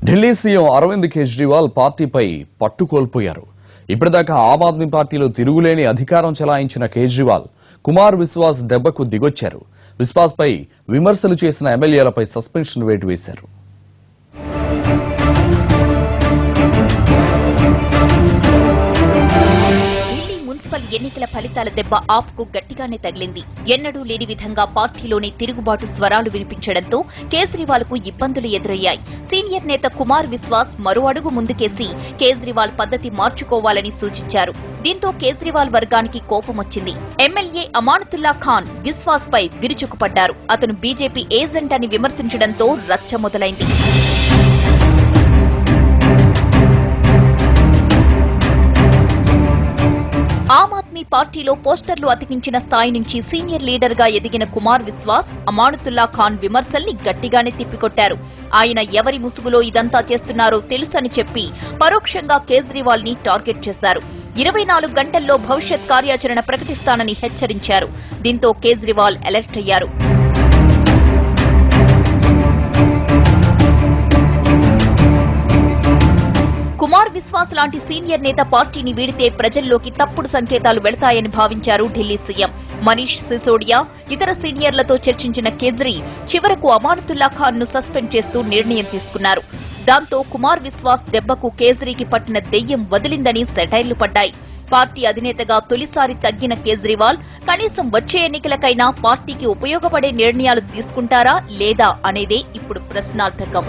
Delhi CM Arvind Kejriwal పార్టీపై పట్టు కోల్పోయారు. ఇప్పటిదాకా ఆమ్ ఆద్మీ పార్టీలో తిరుగులేని అధికారం చెలాయించిన కేజ్రీవాల్ కుమార్ విశ్వాస్ దెబ్బకు దిగొచ్చారు. విశ్వాస్ పై విమర్శలు చేసిన ఎమ్మెల్యేలపై సస్పెన్షన్ వేటు వేశారు. మున్సిపల్ ఎన్నికల ఫలితాల దెబ్బ ఆప్కు గట్టిగానే తగిలింది. ఎన్నడూ లేని విధంగా పార్టీలోని తిరుగుబాటు స్వరాలు వినిపించడంతో కేజ్రీవాల్ కు ఇబ్బందులు ఎదురయ్యాయి. సీనియర్ నేత కుమార్ విశ్వాస్ మరో అడుగు ముందుకేసి కేజ్రీవాల్ పద్ధతి మార్చుకోవాలని సూచించారు. దీంతో కేజ్రీవాల్ వర్గానికి కోపమొచ్చింది. ఎమ్మెల్యే అమానతుల్లా ఖాన్ విశ్వాస్ పై విరుచుకుపడ్డారు. అతను బీజేపీ ఏజెంట్ అని విమర్శించడంతో రచ్చ మొదలైంది. ఆమ్ ఆద్మీ పార్టీలో పోస్టర్లు అతికించిన స్థాయి నుంచి సీనియర్ లీడర్ గా ఎదిగిన కుమార్ విశ్వాస్ అమానతుల్లా ఖాన్ విమర్శల్ని గట్టిగానే తిప్పికొట్టారు. ఆయన ఎవరి ముసుగులో ఇదంతా చేస్తున్నారో తెలుసని చెప్పి పరోక్షంగా కేజ్రీవాల్ ని టార్గెట్ చేశారు. 24 గంటల్లో భవిష్యత్ కార్యాచరణ ప్రకటిస్తానని హెచ్చరించారు. దీంతో కేజ్రీవాల్ అలర్ట్ అయ్యారు. కుమార్ విశ్వాస్ లాంటి సీనియర్ నేత పార్టీని వీడితే ప్రజల్లోకి తప్పుడు సంకేతాలు వెళతాయని భావించారు ఢిల్లీ సీఎం. మనీష్ సిసోడియా ఇతర సీనియర్లతో చర్చించిన కేజ్రీ చివరకు అమానతుల్లా ఖాన్ ను సస్పెండ్ చేస్తూ నిర్ణయం తీసుకున్నారు. దాంతో కుమార్ విశ్వాస్ దెబ్బకు కేజ్రీకి పట్టిన దెయ్యం వదిలిందని సెటైర్లు పడ్డాయి. పార్టీ అధినేతగా తొలిసారి తగ్గిన కేజ్రీవాల్ కనీసం వచ్చే ఎన్నికలకైనా పార్టీకి ఉపయోగపడే నిర్ణయాలు తీసుకుంటారా లేదా అనేదే ఇప్పుడు ప్రశ్నార్థకం.